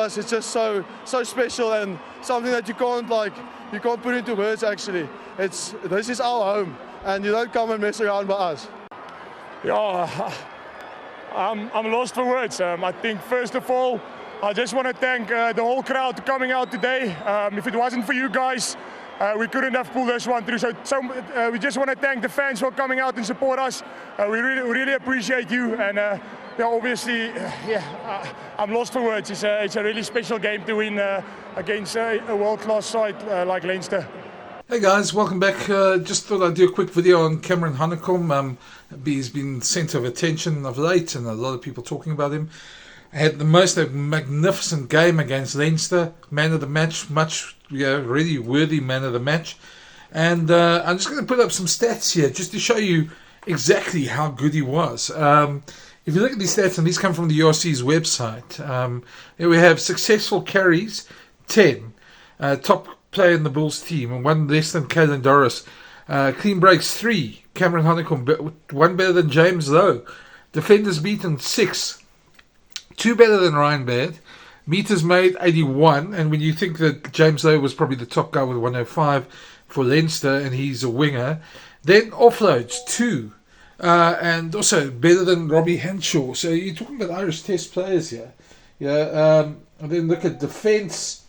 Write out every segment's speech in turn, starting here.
It's just so special and something that you can't put into words. Actually, this is our home, and you don't come and mess around by us. Yeah, I'm lost for words. I think first of all, I just want to thank the whole crowd coming out today. If it wasn't for you guys, we couldn't have pulled this one through. So we just want to thank the fans for coming out and support us. We really appreciate you. And obviously, I'm lost for words. It's a really special game to win against a world-class side like Leinster. Hey guys, welcome back. Just thought I'd do a quick video on Cameron Hanekom. He's been centre of attention of late, and a lot of people talking about him. Had the most magnificent game against Leinster, man of the match, really worthy man of the match. And I'm just going to put up some stats here just to show you exactly how good he was. If you look at these stats, and these come from the URC's website, here we have successful carries, 10. Top player in the Bulls team, and one less than Caelan Doris. Clean breaks, 3. Cameron Hanekom, 1 better than James Lowe. Defenders beaten, 6. 2 better than Ryan Baird. Meters made, 81. And when you think that James Lowe was probably the top guy with 105 for Leinster, and he's a winger, then offloads, 2. And also better than Robbie Henshaw. So you're talking about Irish Test players here. And then look at defence.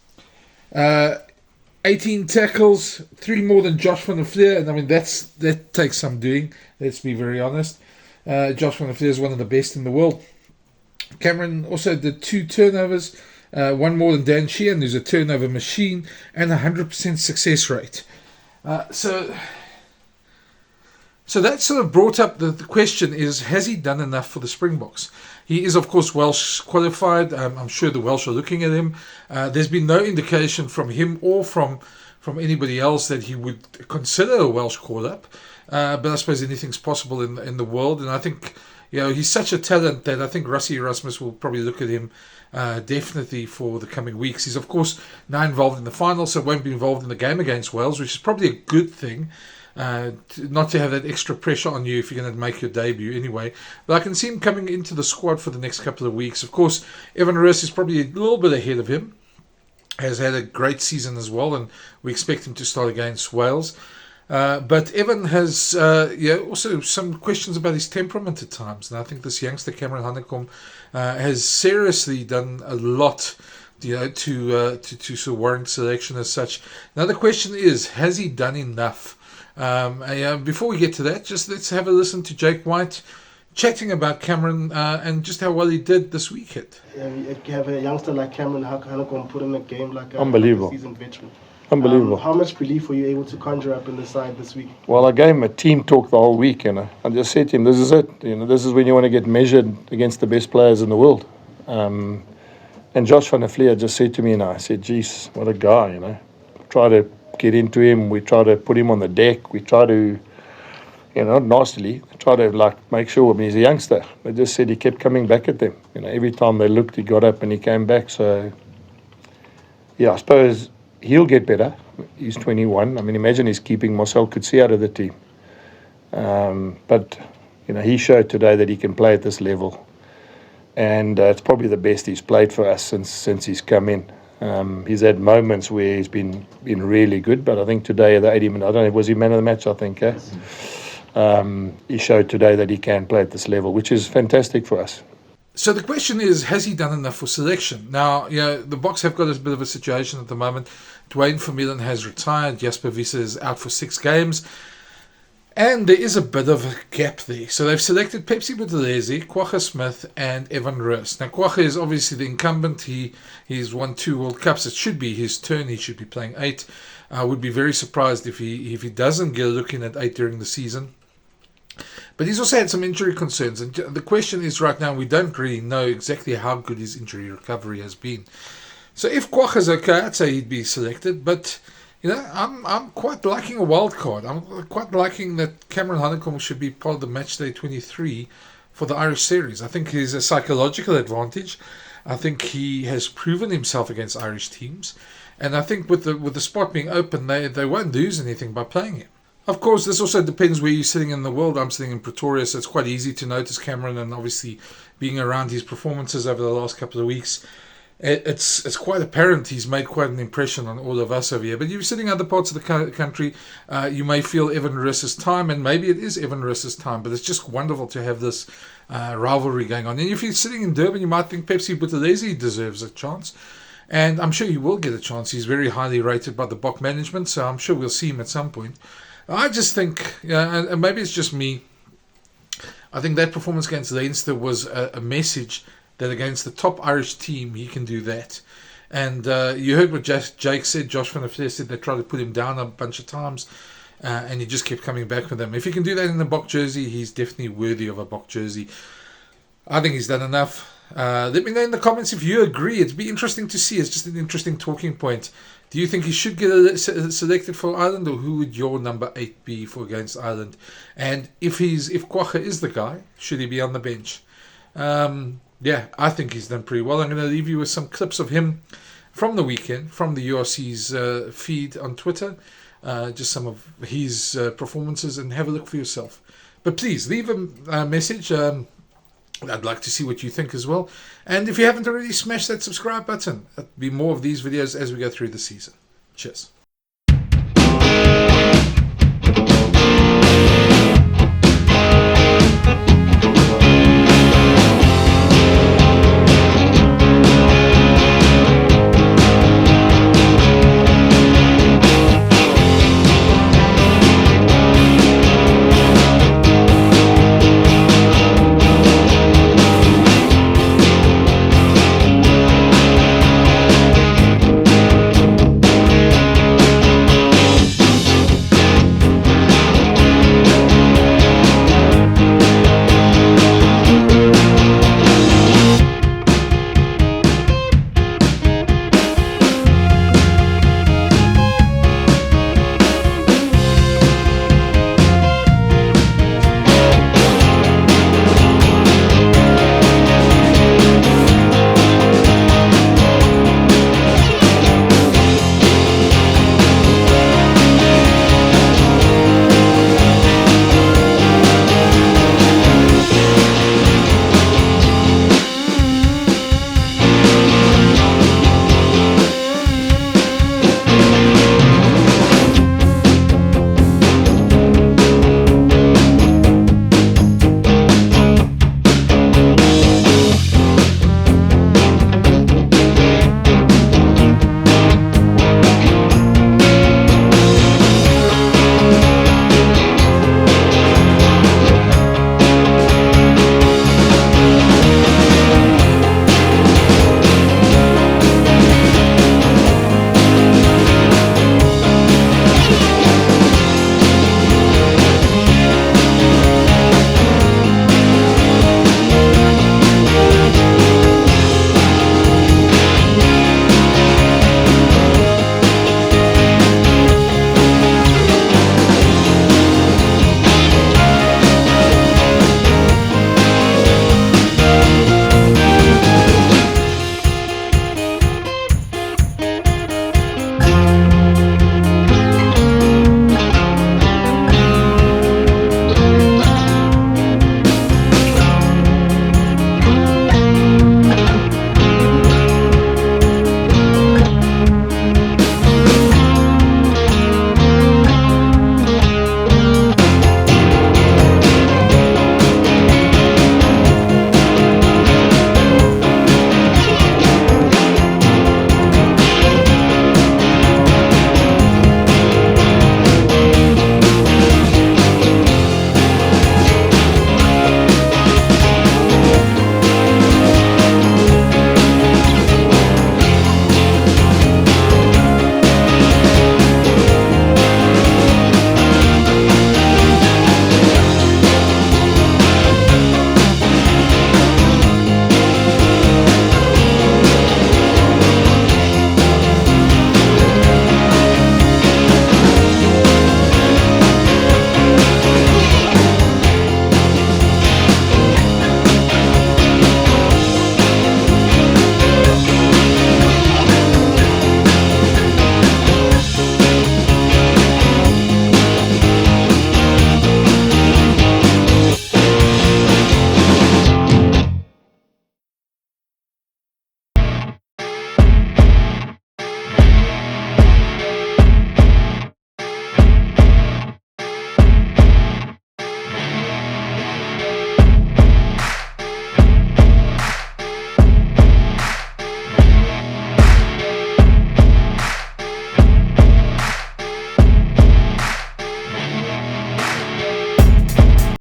18 tackles, 3 more than Josh van der Fleer, and I mean that takes some doing. Let's be very honest. Josh van der Fleer is one of the best in the world. Cameron also did 2 turnovers, 1 more than Dan Sheehan, who's a turnover machine, and 100% success rate. So that sort of brought up the question is, has he done enough for the Springboks? He is, of course, Welsh qualified. I'm sure the Welsh are looking at him. There's been no indication from him or from anybody else that he would consider a Welsh call-up. But I suppose anything's possible in the world. And I think, he's such a talent that I think Rassie Erasmus will probably look at him definitely for the coming weeks. He's, of course, now involved in the final, so won't be involved in the game against Wales, which is probably a good thing. Not to have that extra pressure on you if you're going to make your debut anyway. But I can see him coming into the squad for the next couple of weeks. Of course, Evan Roos is probably a little bit ahead of him. Has had a great season as well, and we expect him to start against Wales. But Evan has also some questions about his temperament at times. And I think this youngster, Cameron Hanekom, has seriously done a lot to sort of warrant selection as such. Now the question is, has he done enough? Before we get to that, just let's have a listen to Jake White chatting about Cameron and just how well he did this weekend. You have a youngster like Cameron Hanekom put in a game like a Unbelievable. Seasoned veteran. Unbelievable. How much belief were you able to conjure up in the side this week? Well, I gave him a team talk the whole week, I just said to him, this is it. This is when you want to get measured against the best players in the world. And Josh van der Fleer just said to me, and I said, geez, what a guy, Try to get into him. We try to put him on the deck. We try to, not nastily, try to make sure. He's a youngster. They just said he kept coming back at them. Every time they looked, he got up and he came back. So, I suppose he'll get better. He's 21. Imagine he's keeping Marcel Coetzee out of the team. But he showed today that he can play at this level, and it's probably the best he's played for us since he's come in. He's had moments where he's been really good, but I think today, the 80 minutes, I don't know, was he man of the match, I think. He showed today that he can play at this level, which is fantastic for us. So the question is, has he done enough for selection? Now, the Boks have got a bit of a situation at the moment. Dwayne Vermeulen has retired. Jasper Wiese is out for 6 games. And there is a bit of a gap there. So they've selected Pepsi Buthelezi, Kwagga Smith, and Evan Roos. Now, Kwagga is obviously the incumbent. He's won 2 World Cups. It should be his turn. He should be playing 8. I would be very surprised if he doesn't get a look in at 8 during the season. But he's also had some injury concerns. And the question is right now, we don't really know exactly how good his injury recovery has been. So if Kwagga's okay, I'd say he'd be selected. But I'm quite liking a wild card. I'm quite liking that Cameron Hanekom should be part of the Matchday 23 for the Irish series. I think he's a psychological advantage. I think he has proven himself against Irish teams. And I think with the spot being open, they won't lose anything by playing him. Of course, this also depends where you're sitting in the world. I'm sitting in Pretoria, so it's quite easy to notice Cameron, and obviously being around his performances over the last couple of weeks. it's quite apparent he's made quite an impression on all of us over here. But you're sitting in other parts of the country, you may feel Evan Ross's time, and maybe it is Evan Ross's time, but it's just wonderful to have this rivalry going on. And if you're sitting in Durban, you might think Pepsi Buthelezi deserves a chance. And I'm sure he will get a chance. He's very highly rated by the Bok management, so I'm sure we'll see him at some point. I just think, and maybe it's just me, I think that performance against Leinster was a message that against the top Irish team, he can do that. And you heard what Jake said. Josh van der Flier said they tried to put him down a bunch of times, and he just kept coming back with them. If he can do that in the Bok jersey, he's definitely worthy of a Bok jersey. I think he's done enough. Let me know in the comments if you agree. It'd be interesting to see. It's just an interesting talking point. Do you think he should get selected for Ireland, or who would your number 8 be for against Ireland? And if Kwagga is the guy, should he be on the bench? Yeah, I think he's done pretty well. I'm going to leave you with some clips of him from the weekend, from the URC's feed on Twitter. Just some of his performances, and have a look for yourself. But please, leave a message. I'd like to see what you think as well. And if you haven't already, smash that subscribe button. There'll be more of these videos as we go through the season. Cheers.